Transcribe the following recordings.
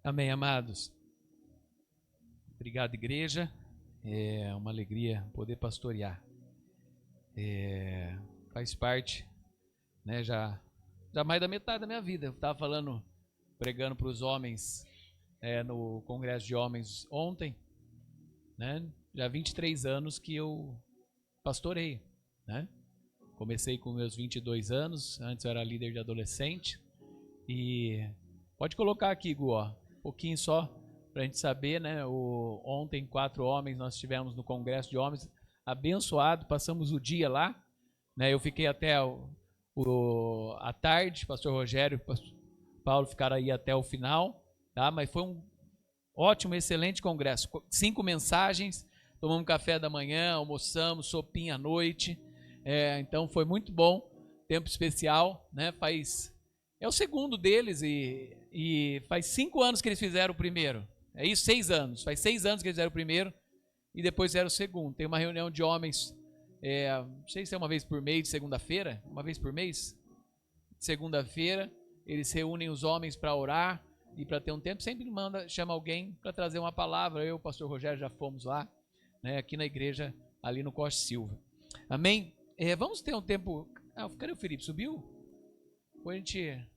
Amém, amados. Obrigado, igreja. É uma alegria poder pastorear. Faz parte, né, já mais da metade da minha vida. Eu estava pregando para os homens no Congresso de Homens ontem, né? Já 23 anos que eu pastoreio, né? Comecei com meus 22 anos, antes eu era líder de adolescente. E pode colocar aqui, Gu, ó, um pouquinho só, para a gente saber, né? Ontem, 4 homens, nós estivemos no Congresso de Homens, abençoado, passamos o dia lá, né? Eu fiquei até a tarde, pastor Rogério e pastor Paulo ficaram aí até o final, tá? Mas foi um ótimo, excelente congresso. 5 mensagens, tomamos café da manhã, almoçamos, sopinha à noite, então foi muito bom, tempo especial, né? É o segundo deles e faz 5 anos que eles fizeram o primeiro. É isso, 6 anos. Faz 6 anos que eles fizeram o primeiro e depois fizeram o segundo. Tem uma reunião de homens, não sei se é uma vez por mês, de segunda-feira, uma vez por mês, segunda-feira, eles reúnem os homens para orar e para ter um tempo. Sempre chama alguém para trazer uma palavra. Eu e o pastor Rogério já fomos lá, né, aqui na igreja, ali no Costa Silva. Amém? Vamos ter um tempo. Cadê o Felipe? Subiu? Depois a gente,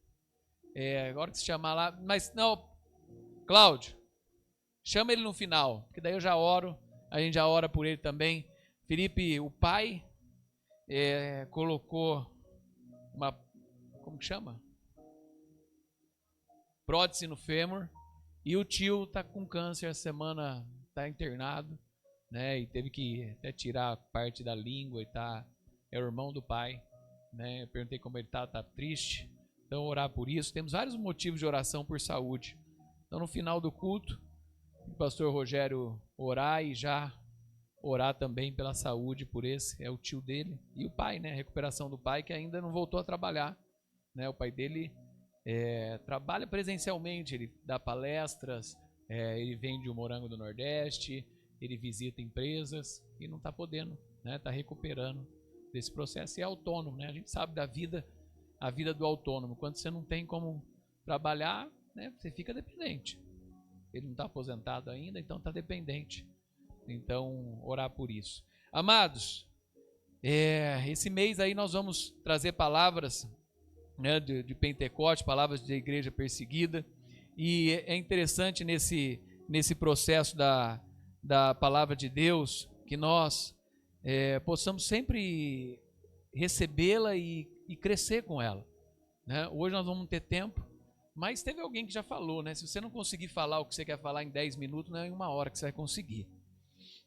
agora que se chamar lá, mas não, Cláudio, chama ele no final, que daí eu já oro, a gente já ora por ele também. Felipe, o pai, colocou uma, como que chama? Prótese no fêmur, e o tio tá com câncer, a semana tá internado, né, e teve que até tirar parte da língua e é o irmão do pai. Né, eu perguntei como ele tá triste, então orar por isso. Temos vários motivos de oração por saúde. Então no final do culto, o pastor Rogério orar e já orar também pela saúde por esse, é o tio dele, e o pai, né, a recuperação do pai que ainda não voltou a trabalhar, né, o pai dele trabalha presencialmente, ele dá palestras, ele vende o morango do Nordeste, ele visita empresas e não está podendo, né, está recuperando desse processo, e é autônomo, né? A gente sabe da vida, a vida do autônomo, quando você não tem como trabalhar, né, você fica dependente. Ele não está aposentado ainda, então está dependente. Então, orar por isso. Amados, esse mês aí nós vamos trazer palavras, né, de Pentecoste, palavras de igreja perseguida, e é interessante nesse processo da palavra de Deus, que nós possamos sempre recebê-la e crescer com ela, né? Hoje nós vamos ter tempo, mas teve alguém que já falou, né? Se você não conseguir falar o que você quer falar em 10 minutos, não é em 1 hora que você vai conseguir,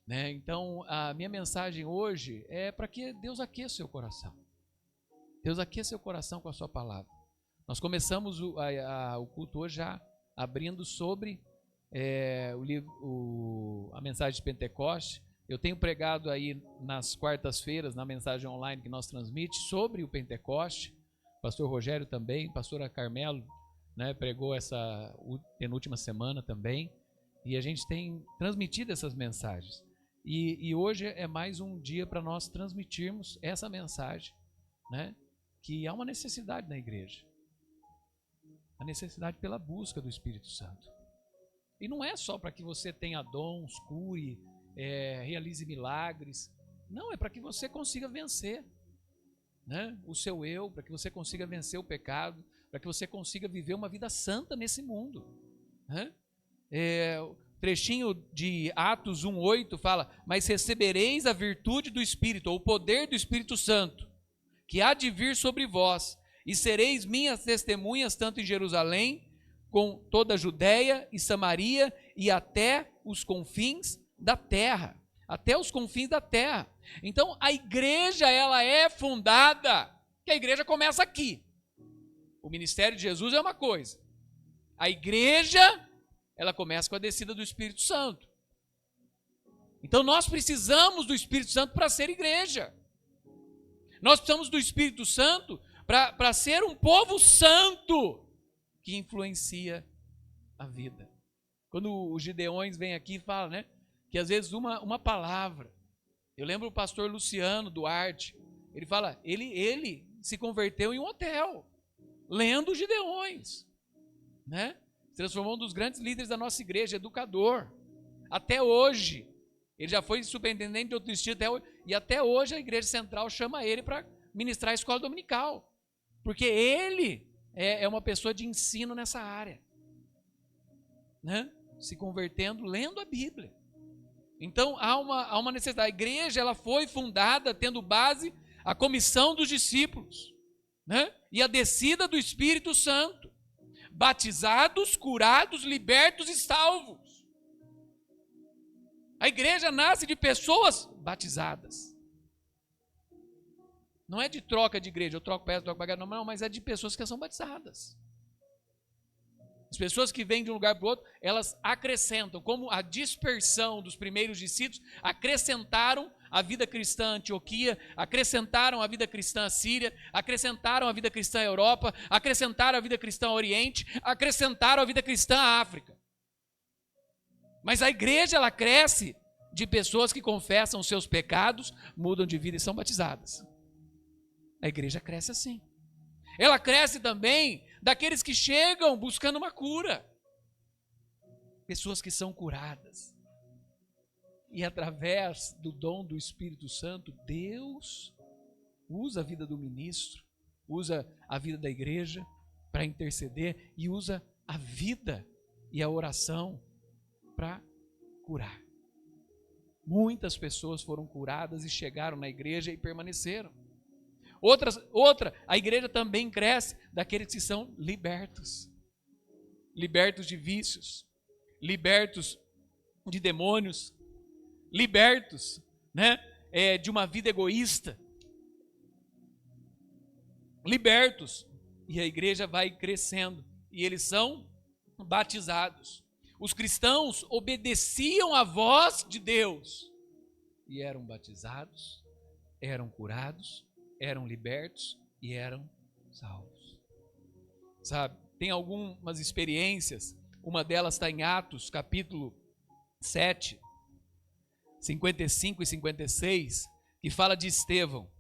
né? Então a minha mensagem hoje é para que Deus aqueça o seu coração. Deus aqueça seu coração com a sua palavra. Nós começamos o culto hoje já abrindo sobre a mensagem de Pentecoste. Eu tenho pregado aí nas quartas-feiras, na mensagem online que nós transmite, sobre o Pentecoste. Pastor Rogério também, pastora Carmelo, né, pregou essa penúltima semana também. E a gente tem transmitido essas mensagens. E hoje é mais um dia para nós transmitirmos essa mensagem, né, que há uma necessidade na igreja. A necessidade pela busca do Espírito Santo. E não é só para que você tenha dons, cure, realize milagres. Não, é para que você consiga vencer, né, o seu eu, para que você consiga vencer o pecado, para que você consiga viver uma vida santa nesse mundo, né? O trechinho de Atos 1:8 fala: mas recebereis a virtude do Espírito, ou o poder do Espírito Santo, que há de vir sobre vós, e sereis minhas testemunhas tanto em Jerusalém, com toda a Judéia e Samaria, e até os confins da terra. Até os confins da terra. Então a igreja, ela é fundada, que a igreja começa aqui. O ministério de Jesus é uma coisa. A igreja, ela começa com a descida do Espírito Santo. Então nós precisamos do Espírito Santo para ser igreja. Nós precisamos do Espírito Santo para ser um povo santo que influencia a vida. Quando os Gideões vêm aqui e falam, né, que às vezes uma palavra. Eu lembro o pastor Luciano Duarte, ele fala, ele se converteu em um hotel, lendo os Gideões, né? Se transformou um dos grandes líderes da nossa igreja, educador. Até hoje. Ele já foi superintendente de outro distrito e até hoje a igreja central chama ele para ministrar a escola dominical. Porque ele é uma pessoa de ensino nessa área. Né? Se convertendo, lendo a Bíblia. Então há uma necessidade. A igreja ela foi fundada tendo base a comissão dos discípulos, né? E a descida do Espírito Santo. Batizados, curados, libertos e salvos. A igreja nasce de pessoas batizadas. Não é de troca de igreja, eu troco para essa, troco para cá, não, mas é de pessoas que são batizadas. As pessoas que vêm de um lugar para o outro, elas acrescentam, como a dispersão dos primeiros discípulos, acrescentaram a vida cristã à Antioquia, acrescentaram a vida cristã à Síria, acrescentaram a vida cristã à Europa, acrescentaram a vida cristã ao Oriente, acrescentaram a vida cristã à África. Mas a igreja, ela cresce de pessoas que confessam os seus pecados, mudam de vida e são batizadas. A igreja cresce assim. Ela cresce também daqueles que chegam buscando uma cura. Pessoas que são curadas. E através do dom do Espírito Santo, Deus usa a vida do ministro, usa a vida da igreja para interceder e usa a vida e a oração para curar. Muitas pessoas foram curadas e chegaram na igreja e permaneceram. Outra, a igreja também cresce daqueles que são libertos. Libertos de vícios, libertos de demônios, libertos, né, de uma vida egoísta. Libertos. E a igreja vai crescendo. E eles são batizados. Os cristãos obedeciam à voz de Deus e eram batizados, eram curados, eram libertos e eram salvos. Sabe, tem algumas experiências, uma delas está em Atos, capítulo 7, 55 e 56, que fala de Estevão.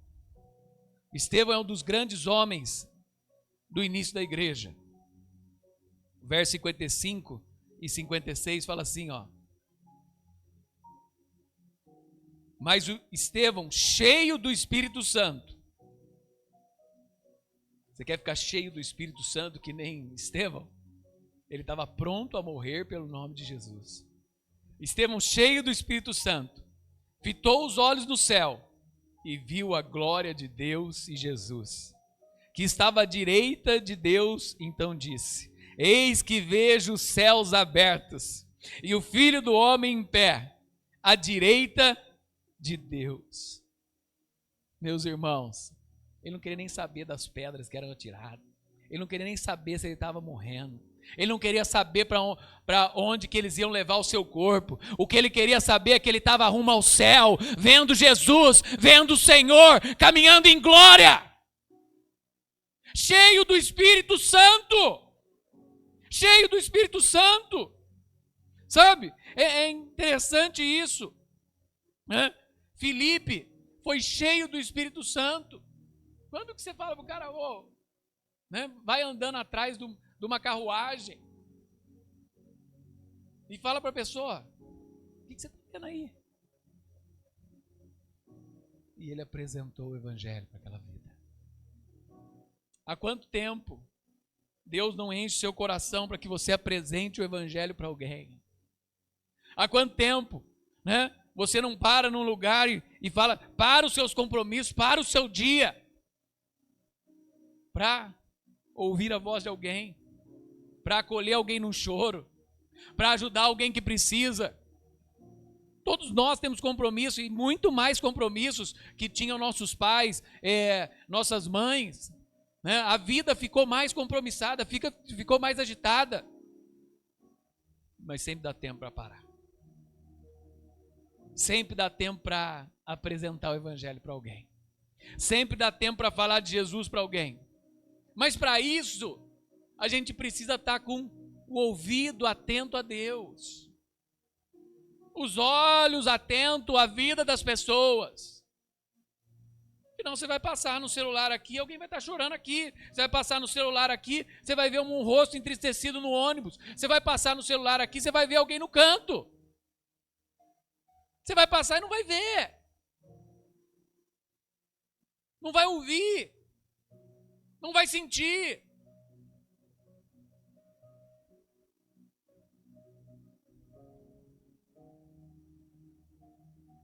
Estevão é um dos grandes homens do início da igreja. Verso 55 e 56 fala assim, ó. Mas o Estevão, cheio do Espírito Santo. Você quer ficar cheio do Espírito Santo que nem Estevão? Ele estava pronto a morrer pelo nome de Jesus. Estevão, cheio do Espírito Santo, fitou os olhos no céu e viu a glória de Deus e Jesus, que estava à direita de Deus, então disse: eis que vejo os céus abertos e o Filho do Homem em pé, à direita de Deus. Meus irmãos, ele não queria nem saber das pedras que eram atiradas. Ele não queria nem saber se ele estava morrendo. Ele não queria saber para onde que eles iam levar o seu corpo. O que ele queria saber é que ele estava rumo ao céu, vendo Jesus, vendo o Senhor, caminhando em glória. Cheio do Espírito Santo. Cheio do Espírito Santo. Sabe? É interessante isso. Né? Filipe foi cheio do Espírito Santo. Quando que você fala para o cara, né, vai andando atrás de uma carruagem e fala para a pessoa, o que você está vendo aí? E ele apresentou o Evangelho para aquela vida. Há quanto tempo Deus não enche seu coração para que você apresente o Evangelho para alguém? Há quanto tempo, né, você não para num lugar e fala, para os seus compromissos, para o seu dia, para ouvir a voz de alguém, para acolher alguém num choro, para ajudar alguém que precisa. Todos nós temos compromisso e muito mais compromissos que tinham nossos pais, nossas mães. Né? A vida ficou mais compromissada, ficou mais agitada. Mas sempre dá tempo para parar. Sempre dá tempo para apresentar o Evangelho para alguém. Sempre dá tempo para falar de Jesus para alguém. Mas para isso, a gente precisa estar com o ouvido atento a Deus. Os olhos atentos à vida das pessoas. Senão você vai passar no celular aqui, alguém vai estar chorando aqui. Você vai passar no celular aqui, você vai ver um rosto entristecido no ônibus. Você vai passar no celular aqui, você vai ver alguém no canto. Você vai passar e não vai ver. Não vai ouvir. Não vai sentir.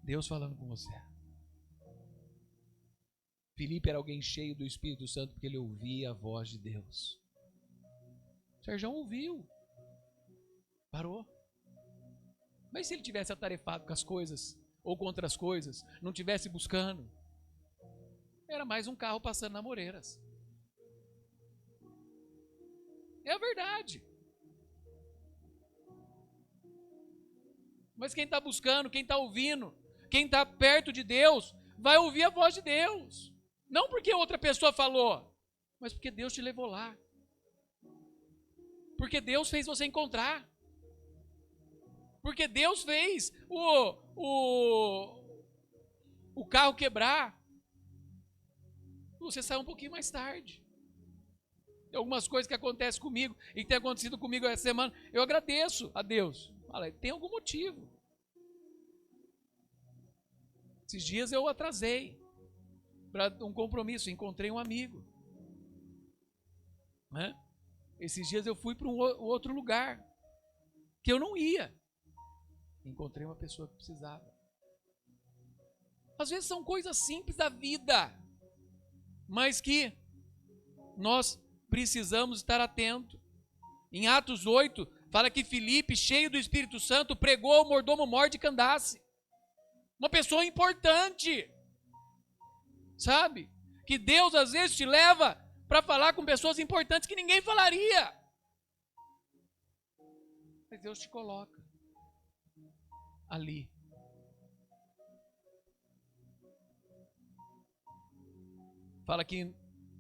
Deus falando com você. Filipe era alguém cheio do Espírito Santo porque ele ouvia a voz de Deus. Sérgio ouviu. Parou. Mas se ele tivesse atarefado com as coisas, ou com outras coisas, não tivesse buscando, era mais um carro passando na Moreiras. É a verdade. Mas quem está buscando, quem está ouvindo, quem está perto de Deus, vai ouvir a voz de Deus. Não porque outra pessoa falou, mas porque Deus te levou lá. Porque Deus fez você encontrar. Porque Deus fez o carro quebrar. Você saiu um pouquinho mais tarde. Tem algumas coisas que acontecem comigo e que tem acontecido comigo essa semana. Eu agradeço a Deus. Fala, tem algum motivo. Esses dias eu atrasei para um compromisso, encontrei um amigo. Né? Esses dias eu fui para um outro lugar que eu não ia. Encontrei uma pessoa que precisava. Às vezes são coisas simples da vida, mas que nós precisamos estar atentos. Em Atos 8, fala que Filipe, cheio do Espírito Santo, pregou ao mordomo mor de Candace. Uma pessoa importante. Sabe? Que Deus às vezes te leva para falar com pessoas importantes que ninguém falaria. Mas Deus te coloca ali. Fala que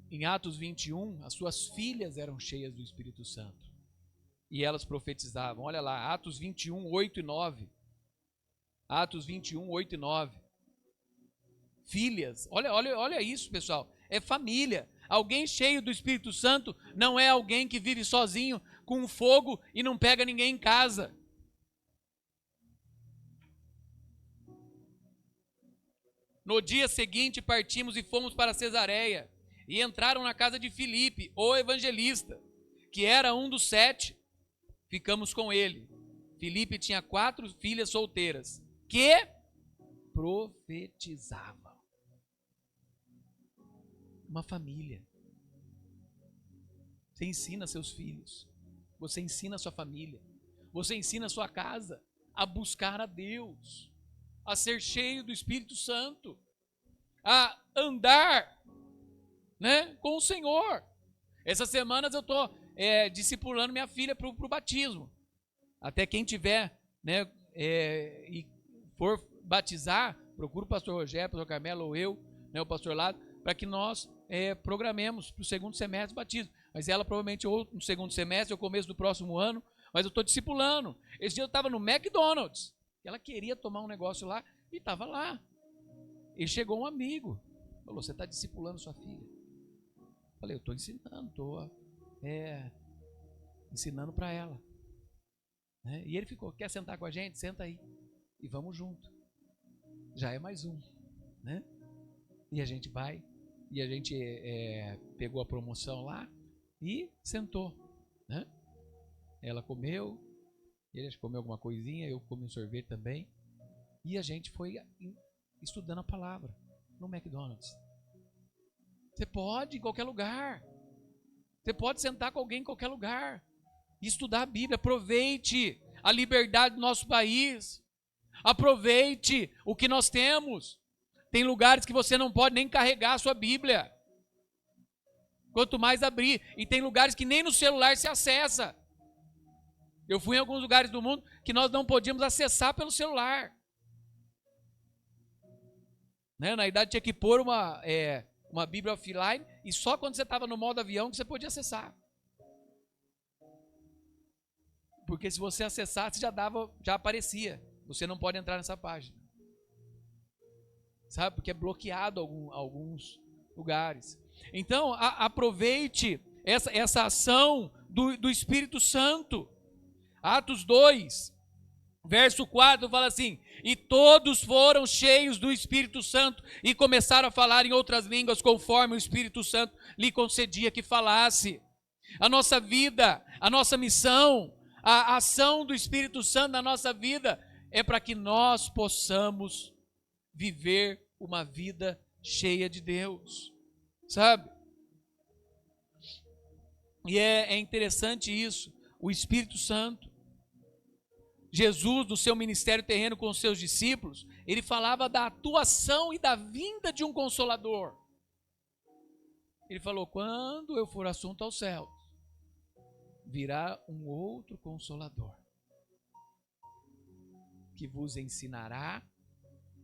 em Atos 21, as suas filhas eram cheias do Espírito Santo. E elas profetizavam. Olha lá, Atos 21, 8 e 9. Atos 21, 8 e 9. Filhas. Olha isso, pessoal. É família. Alguém cheio do Espírito Santo não é alguém que vive sozinho com fogo e não pega ninguém em casa. No dia seguinte partimos e fomos para Cesareia, e entraram na casa de Filipe, o evangelista, que era um dos 7. Ficamos com ele. Filipe tinha 4 filhas solteiras, que profetizavam. Uma família. Você ensina seus filhos, você ensina sua família, você ensina sua casa a buscar a Deus, a ser cheio do Espírito Santo, a andar, né, com o Senhor. Essas semanas eu estou discipulando minha filha para o batismo. Até quem tiver, né, e for batizar, procura o pastor Rogério, o pastor Carmelo ou eu, né, o pastor Lado, para que nós programemos para o segundo semestre o batismo. Mas ela provavelmente ou no segundo semestre ou começo do próximo ano, mas eu estou discipulando. Esse dia eu estava no McDonald's, ela queria tomar um negócio lá e estava lá. E chegou um amigo, falou, você está discipulando sua filha? Falei, eu estou ensinando, estou ensinando para ela. Né? E ele ficou, quer sentar com a gente? Senta aí. E vamos junto. Já é mais um. Né? E a gente vai, e a gente pegou a promoção lá e sentou. Né? Ela comeu, ele comeu alguma coisinha, eu comi um sorvete também. E a gente foi estudando a palavra no McDonald's. Você pode em qualquer lugar. Você pode sentar com alguém em qualquer lugar e estudar a Bíblia. Aproveite a liberdade do nosso país. Aproveite o que nós temos. Tem lugares que você não pode nem carregar a sua Bíblia. Quanto mais abrir. E tem lugares que nem no celular se acessa. Eu fui em alguns lugares do mundo que nós não podíamos acessar pelo celular. Né? Na idade tinha que pôr uma Bíblia offline e só quando você estava no modo avião que você podia acessar. Porque se você acessasse já aparecia. Você não pode entrar nessa página. sabe? Porque é bloqueado alguns lugares. Então, aproveite essa ação do Espírito Santo. Atos 2, verso 4 fala assim: e todos foram cheios do Espírito Santo e começaram a falar em outras línguas conforme o Espírito Santo lhe concedia que falasse. A nossa vida, a nossa missão, a ação do Espírito Santo na nossa vida é para que nós possamos viver uma vida cheia de Deus, sabe? E é interessante isso, o Espírito Santo. Jesus, no seu ministério terreno com os seus discípulos, ele falava da atuação e da vinda de um Consolador. Ele falou: quando eu for assunto aos céus, virá um outro Consolador, que vos ensinará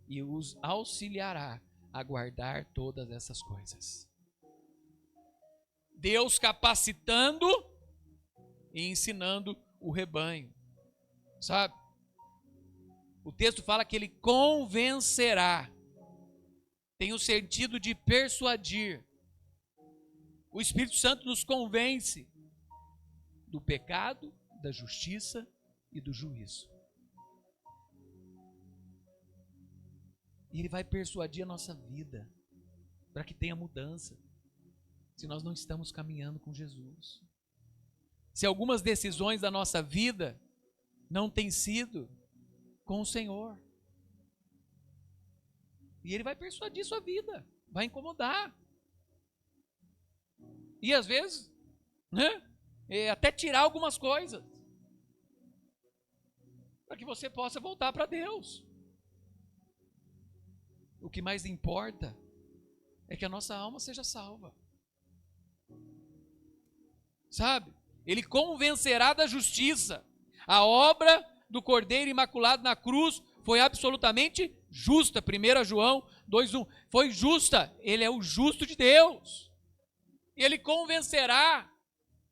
e os auxiliará a guardar todas essas coisas. Deus capacitando e ensinando o rebanho, sabe? O texto fala que ele convencerá, tem o sentido de persuadir. O Espírito Santo nos convence do pecado, da justiça e do juízo. E ele vai persuadir a nossa vida para que tenha mudança, se nós não estamos caminhando com Jesus. Se algumas decisões da nossa vida não têm sido com o Senhor. E ele vai persuadir sua vida, vai incomodar. E às vezes, né, até tirar algumas coisas, para que você possa voltar para Deus. O que mais importa é que a nossa alma seja salva. Sabe? Ele convencerá da justiça. A obra do Cordeiro Imaculado na cruz foi absolutamente justa. 1 João 2:1. Foi justa. Ele é o justo de Deus. Ele convencerá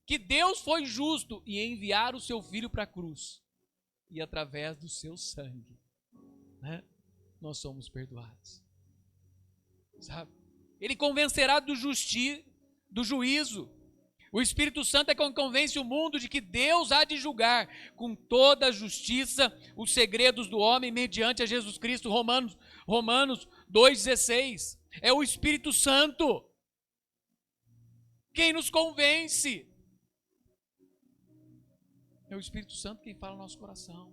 que Deus foi justo e enviar o seu Filho para a cruz. E através do seu sangue, né, nós somos perdoados. Sabe? Ele convencerá do juízo. O Espírito Santo é quem convence o mundo de que Deus há de julgar com toda a justiça os segredos do homem mediante a Jesus Cristo. Romanos 2,16. É o Espírito Santo quem nos convence. É o Espírito Santo quem fala no nosso coração.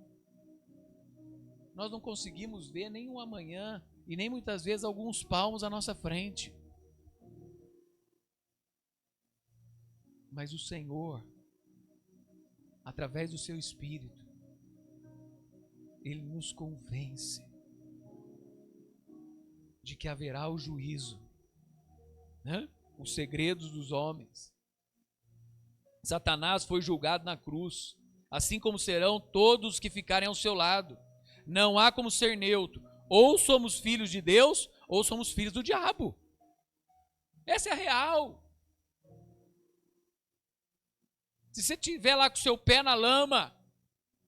Nós não conseguimos ver nem um amanhã e nem muitas vezes alguns palmos à nossa frente. Mas o Senhor, através do seu Espírito, Ele nos convence de que haverá o juízo, né? Os segredos dos homens. Satanás foi julgado na cruz, assim como serão todos que ficarem ao seu lado. Não há como ser neutro. Ou somos filhos de Deus, ou somos filhos do diabo. Essa é a real. Se você estiver lá com o seu pé na lama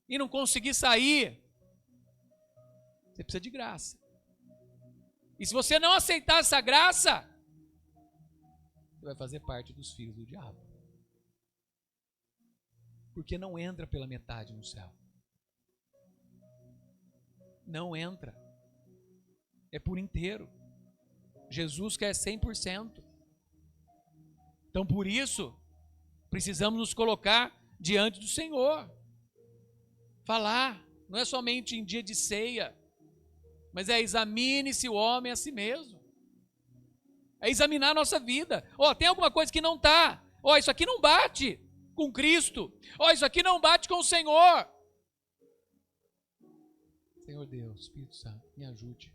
e não conseguir sair, você precisa de graça. E se você não aceitar essa graça, você vai fazer parte dos filhos do diabo. Porque não entra pela metade no céu. Não entra. É por inteiro. Jesus quer 100%. Então por isso, precisamos nos colocar diante do Senhor. Falar, não é somente em dia de ceia, mas é examine-se o homem a si mesmo. É examinar a nossa vida. Tem alguma coisa que não está. Isso aqui não bate com Cristo. Isso aqui não bate com o Senhor. Senhor Deus, Espírito Santo, me ajude.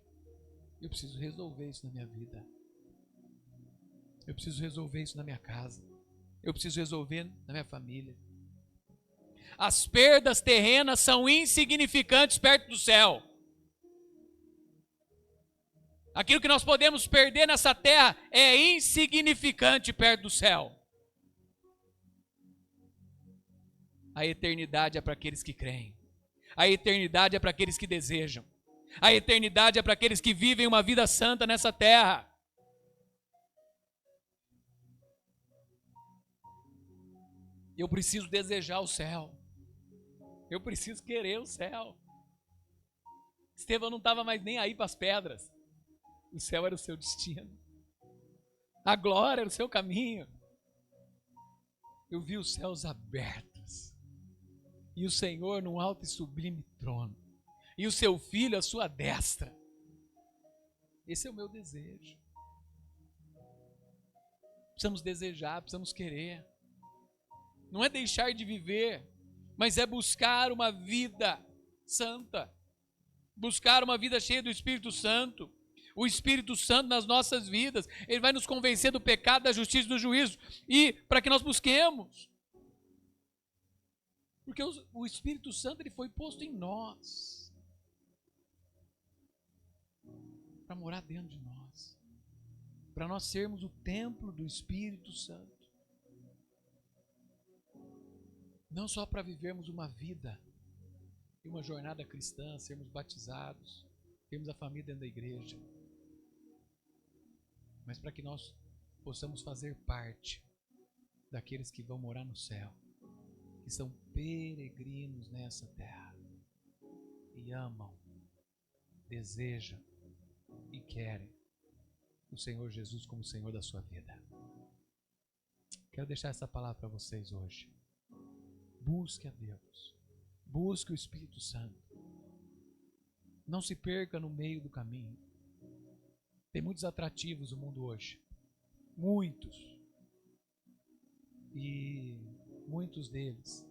Eu preciso resolver isso na minha vida. Eu preciso resolver isso na minha casa. Eu preciso resolver na minha família. As perdas terrenas são insignificantes perto do céu. Aquilo que nós podemos perder nessa terra é insignificante perto do céu. A eternidade é para aqueles que creem. A eternidade é para aqueles que desejam. A eternidade é para aqueles que vivem uma vida santa nessa terra. Eu preciso desejar o céu. Eu preciso querer o céu. Estevão não estava mais nem aí para as pedras. O céu era o seu destino. A glória era o seu caminho. Eu vi os céus abertos. E o Senhor num alto e sublime trono. E o seu filho à sua destra. Esse é o meu desejo. Precisamos desejar, precisamos querer. Não é deixar de viver, mas é buscar uma vida santa. Buscar uma vida cheia do Espírito Santo. O Espírito Santo nas nossas vidas, ele vai nos convencer do pecado, da justiça e do juízo. E para que nós busquemos. Porque o Espírito Santo ele foi posto em nós. Para morar dentro de nós. Para nós sermos o templo do Espírito Santo. Não só para vivermos uma vida e uma jornada cristã, sermos batizados, termos a família dentro da igreja, mas para que nós possamos fazer parte daqueles que vão morar no céu, que são peregrinos nessa terra e amam, desejam e querem o Senhor Jesus como Senhor da sua vida. Quero deixar essa palavra para vocês hoje. Busque a Deus. Busque o Espírito Santo. Não se perca no meio do caminho. Tem muitos atrativos no mundo hoje. Muitos. E muitos deles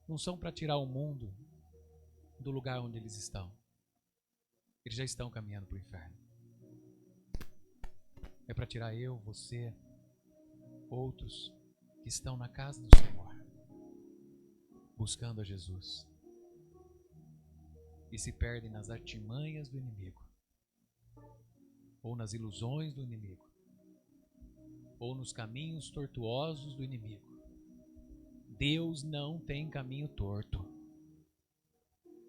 não são para tirar o mundo do lugar onde eles estão. Eles já estão caminhando para o inferno. É para tirar eu, você, outros que estão na casa do Senhor, buscando a Jesus, e se perdem nas artimanhas do inimigo, ou nas ilusões do inimigo, ou nos caminhos tortuosos do inimigo. Deus não tem caminho torto.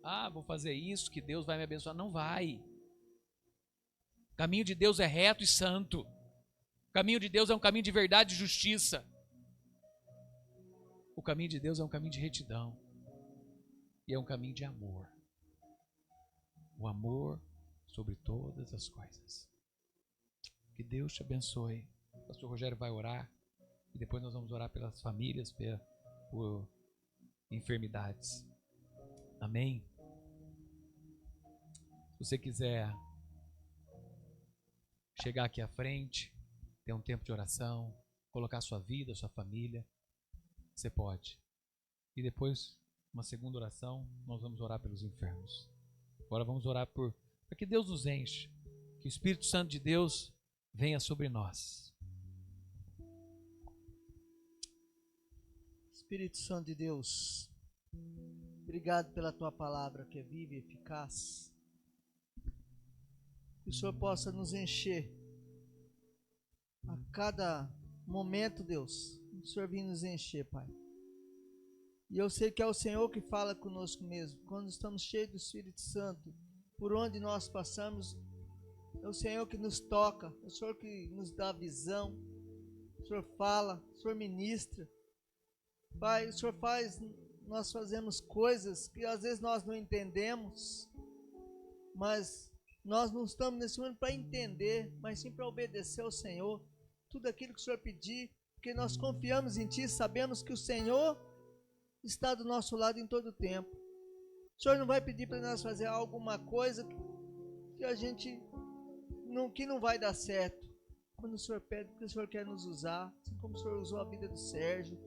Ah, vou fazer isso que Deus vai me abençoar. Não vai. O caminho de Deus é reto e santo. O caminho de Deus é um caminho de verdade e justiça. O caminho de Deus é um caminho de retidão. E é um caminho de amor. O amor sobre todas as coisas. Que Deus te abençoe. O pastor Rogério vai orar. E depois nós vamos orar pelas famílias, por enfermidades. Amém? Se você quiser chegar aqui à frente, ter um tempo de oração, colocar sua vida, sua família, você pode. E depois, uma segunda oração, nós vamos orar pelos enfermos. Agora vamos orar para que Deus nos enche, que o Espírito Santo de Deus venha sobre nós. Espírito Santo de Deus, obrigado pela tua palavra que é viva e eficaz. Que o Senhor possa nos encher a cada momento, Deus. O Senhor vem nos encher, Pai. E eu sei que é o Senhor que fala conosco mesmo. Quando estamos cheios do Espírito Santo, por onde nós passamos, é o Senhor que nos toca, é o Senhor que nos dá visão, o Senhor fala, o Senhor ministra. Pai, o Senhor faz, nós fazemos coisas que às vezes nós não entendemos, mas nós não estamos nesse mundo para entender, mas sim para obedecer ao Senhor. Tudo aquilo que o Senhor pedir, porque nós confiamos em Ti, sabemos que o Senhor está do nosso lado em todo o tempo. O Senhor não vai pedir para nós fazer alguma coisa que a gente que não vai dar certo. Quando o Senhor pede, porque o Senhor quer nos usar, assim como o Senhor usou a vida do Sérgio,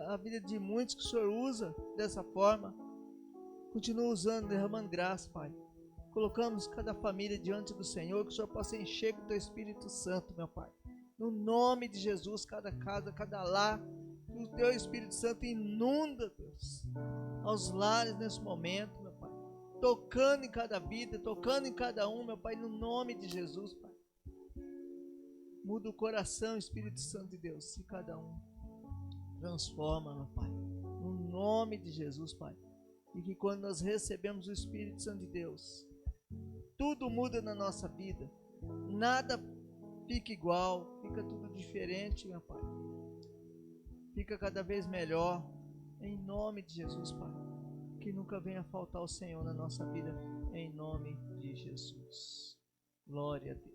a vida de muitos que o Senhor usa dessa forma, continua usando, derramando graça, Pai. Colocamos cada família diante do Senhor, que o Senhor possa encher com o Teu Espírito Santo, meu Pai. No nome de Jesus, cada casa, cada lar, o Teu Espírito Santo inunda, Deus, aos lares nesse momento, meu Pai. Tocando em cada vida, tocando em cada um, meu Pai, no nome de Jesus, Pai. Muda o coração, Espírito Santo de Deus, se cada um transforma, meu Pai. No nome de Jesus, Pai. E que quando nós recebemos o Espírito Santo de Deus, tudo muda na nossa vida. Nada fica igual, fica tudo diferente, meu Pai. Fica cada vez melhor. Em nome de Jesus, Pai. Que nunca venha faltar o Senhor na nossa vida. Em nome de Jesus. Glória a Deus.